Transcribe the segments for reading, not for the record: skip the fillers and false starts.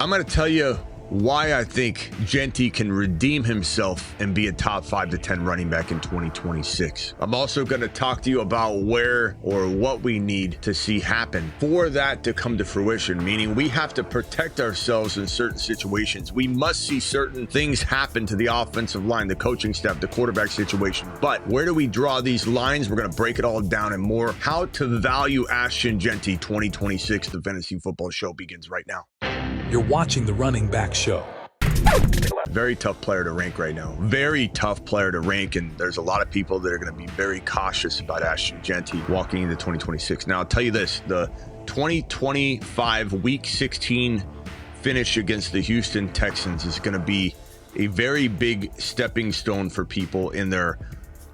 I'm going to tell you why I think Jeanty can redeem himself and be a top 5 to 10 running back in 2026. I'm also going to talk to you about where or what we need to see happen for that to come to fruition, meaning we have to protect ourselves in certain situations. We must see certain things happen to the offensive line, the coaching staff, the quarterback situation. But where do we draw these lines? We're going to break it all down and more. How to value Ashton Jeanty 2026. The Fantasy Football Show begins right now. You're watching the Running Back Show. Very tough player to rank right now. Very tough player to rank, and there's a lot of people that are going to be very cautious about Ashton Jeanty walking into 2026. Now, I'll tell you this, the 2025 Week 16 finish against the Houston Texans is going to be a very big stepping stone for people in their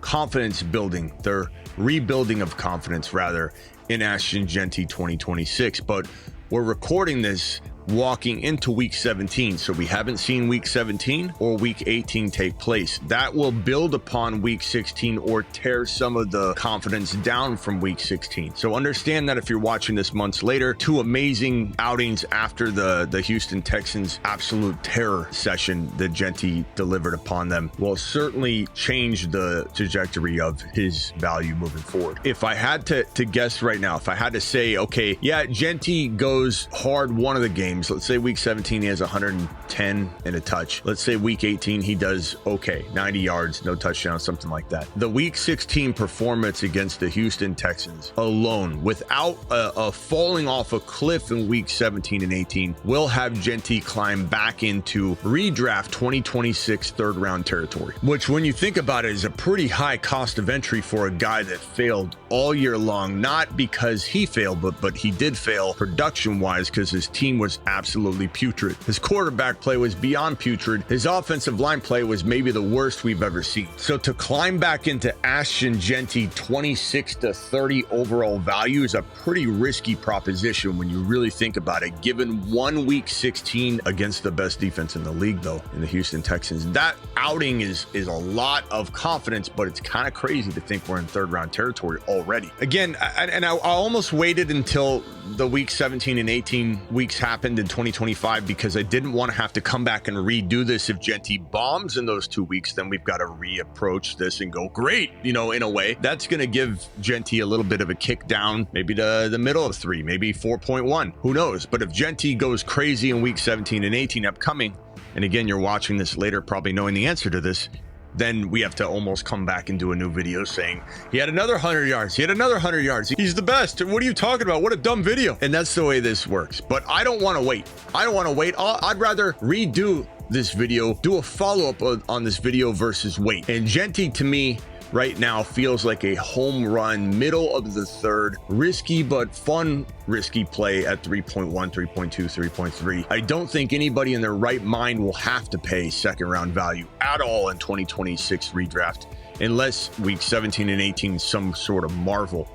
confidence building, their rebuilding of confidence, rather, in Ashton Jeanty 2026. But we're recording this walking into week 17, so we haven't seen week 17 or week 18 take place. That will build upon week 16 or tear some of the confidence down from week 16. So understand that if you're watching this months later, 2 amazing outings after the Houston Texans absolute terror session that Jeanty delivered upon them will certainly change the trajectory of his value moving forward. If I had to guess right now, if I had to say, okay, yeah, Jeanty goes hard one of the games. Let's say week 17, he has 110 and a touch. Let's say week 18, he does okay, 90 yards, no touchdown, something like that. The week 16 performance against the Houston Texans alone, without a falling off a cliff in week 17 and 18, will have Jeanty climb back into redraft 2026 third round territory, which when you think about it is a pretty high cost of entry for a guy that failed all year long, not because he failed, but he did fail production wise because his team was absolutely putrid. His quarterback play was beyond putrid. His offensive line play was maybe the worst we've ever seen. So to climb back into Ashton Jeanty 26 to 30 overall value is a pretty risky proposition when you really think about it, given one week 16 against the best defense in the league, though, in the Houston Texans. That outing is a lot of confidence, but it's kind of crazy to think we're in third round territory already. Again, I almost waited until the week 17 and 18 weeks happened in 2025 because I didn't want to have to come back and redo this. If Jeanty bombs in those 2 weeks, then we've got to reapproach this and go, great, in a way. That's going to give Jeanty a little bit of a kick down, maybe to the middle of 3, maybe 4.1, who knows? But if Jeanty goes crazy in week 17 and 18 upcoming, and again, you're watching this later probably knowing the answer to this, then we have to almost come back and do a new video saying he had another 100 yards. He had another 100 yards. He's the best. What are you talking about? What a dumb video. And that's the way this works. But I don't want to wait. I'd rather redo this video, do a follow-up on this video versus wait. And Jeanty, to me, right now feels like a home run, middle of the third, risky but fun risky play at 3.1, 3.2, 3.3. I don't think anybody in their right mind will have to pay second round value at all in 2026 redraft unless week 17 and 18 some sort of marvel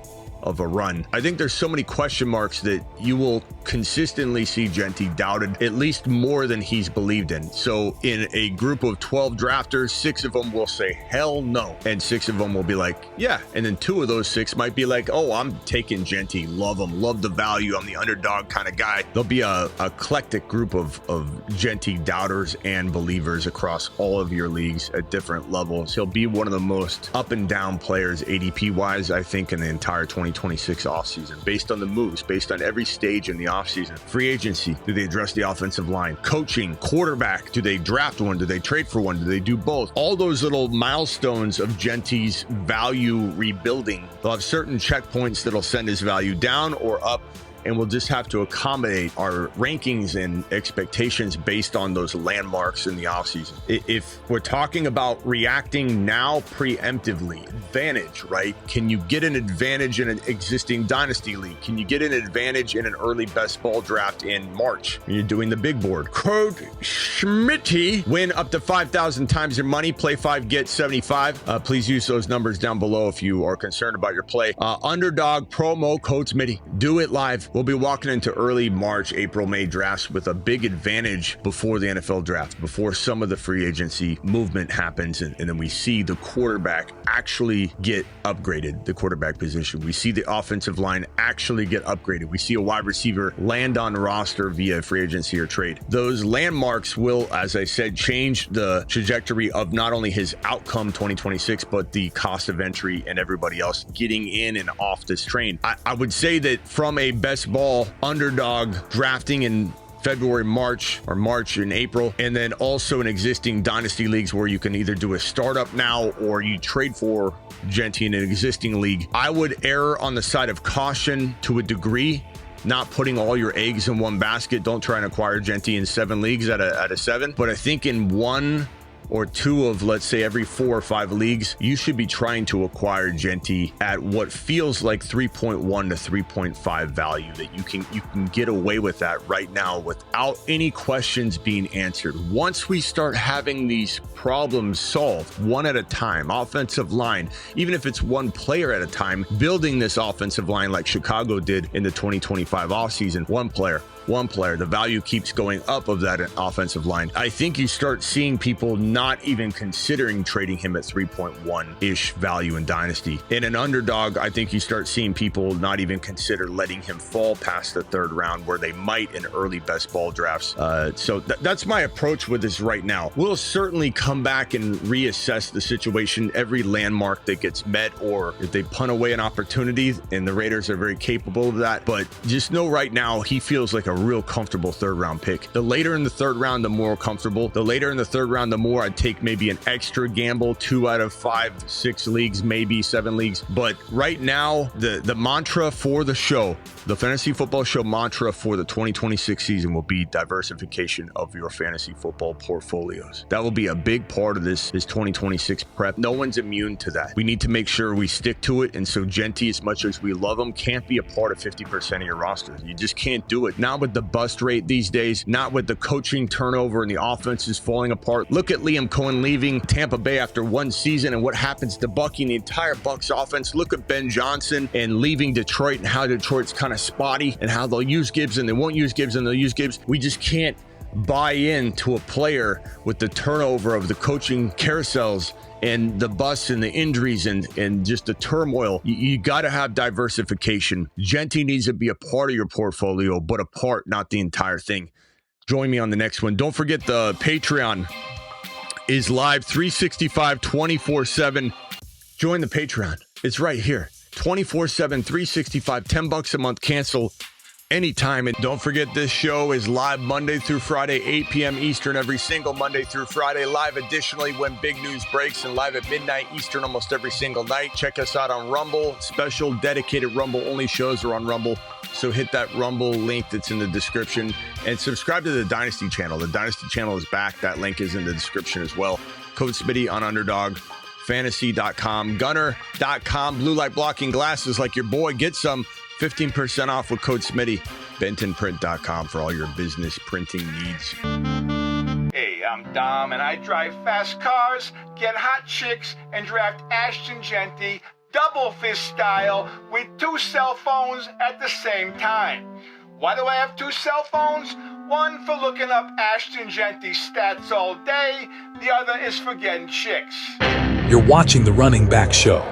of a run. I think there's so many question marks that you will consistently see Jeanty doubted at least more than he's believed in. So in a group of 12 drafters, 6 of them will say hell no, and 6 of them will be like yeah, and then 2 of those 6 might be like, oh, I'm taking Jeanty, love him, love the value, I'm the underdog kind of guy. There'll be a eclectic group of Jeanty doubters and believers across all of your leagues at different levels. He'll be one of the most up and down players ADP wise, I think, in the entire 2026 offseason, based on the moves, based on every stage in the offseason. Free agency, do they address the offensive line? Coaching, quarterback, do they draft one? Do they trade for one? Do they do both? All those little milestones of Jeanty's value rebuilding, they'll have certain checkpoints that'll send his value down or up, and we'll just have to accommodate our rankings and expectations based on those landmarks in the offseason. If we're talking about reacting now preemptively, advantage, right? Can you get an advantage in an existing dynasty league? Can you get an advantage in an early best ball draft in March when you're doing the big board? Code Smitty, win up to 5,000 times your money, play 5, get 75. Please use those numbers down below if you are concerned about your play. Underdog promo code Smitty. Do it live. We'll be walking into early March, April, May drafts with a big advantage before the NFL draft, before some of the free agency movement happens, and then we see the quarterback actually get upgraded, the quarterback position. We see the offensive line actually get upgraded. We see a wide receiver land on the roster via free agency or trade. Those landmarks will, as I said, change the trajectory of not only his outcome 2026, but the cost of entry and everybody else getting in and off this train. I would say that from a best ball underdog drafting in February, March and April, and then also in existing dynasty leagues where you can either do a startup now or you trade for Jeanty in an existing league, I would err on the side of caution to a degree, not putting all your eggs in one basket. Don't try and acquire Jeanty in 7 leagues at a 7, but I think in 1 or 2 of, let's say, every 4 or 5 leagues, you should be trying to acquire Jeanty at what feels like 3.1 to 3.5 value, that you can get away with that right now without any questions being answered. Once we start having these problems solved one at a time, offensive line, even if it's one player at a time, building this offensive line like Chicago did in the 2025 offseason, one player, the value keeps going up of that offensive line. I think you start seeing people not even considering trading him at 3.1-ish value in Dynasty. In an underdog, I think you start seeing people not even consider letting him fall past the 3rd round where they might in early best ball drafts. So that's my approach with this right now. We'll certainly come back and reassess the situation every landmark that gets met, or if they punt away an opportunity, and the Raiders are very capable of that. But just know right now, he feels like a real comfortable 3rd round pick. The later in the 3rd round, the more comfortable. The later in the 3rd round, the more I'd take maybe an extra gamble, 2 out of 5, 6 leagues, maybe 7 leagues. But right now, the mantra for the show, the Fantasy Football Show mantra for the 2026 season will be diversification of your fantasy football portfolios. That will be a big part of this 2026 prep. No one's immune to that. We need to make sure we stick to it. And so Jeanty, as much as we love him, can't be a part of 50% of your roster. You just can't do it. Not with the bust rate these days, not with the coaching turnover and the offense is falling apart. Look at Liam Cohen leaving Tampa Bay after 1 season and what happens to Bucky and the entire Bucs offense. Look at Ben Johnson and leaving Detroit and how Detroit's kind of spotty and how they'll use Gibbs and they won't use Gibbs and they'll use Gibbs. We just can't buy into a player with the turnover of the coaching carousels and the busts and the injuries and just the turmoil. You got to have diversification. Jeanty needs to be a part of your portfolio, but a part, not the entire thing. Join me on the next one. Don't forget the Patreon is live 365 24/7. Join the Patreon. It's right here. 24/7, 365, $10 a month. Cancel anytime. And don't forget, this show is live Monday through Friday, 8 p.m. Eastern, every single Monday through Friday. Live additionally when big news breaks, and live at midnight Eastern almost every single night. Check us out on Rumble. Special dedicated Rumble only shows are on Rumble. So hit that Rumble link that's in the description and subscribe to the Dynasty channel. The Dynasty channel is back. That link is in the description as well. Code Smitty on Underdog. Fantasy.com, Gunner.com, blue light blocking glasses like your boy. Get some 15% off with code Smitty. BentonPrint.com for all your business printing needs. Hey, I'm Dom, and I drive fast cars, get hot chicks, and draft Ashton Jeanty double fist style with 2 cell phones at the same time. Why do I have 2 cell phones? One for looking up Ashton Jeanty stats all day, the other is for getting chicks. You're watching The Running Back Show.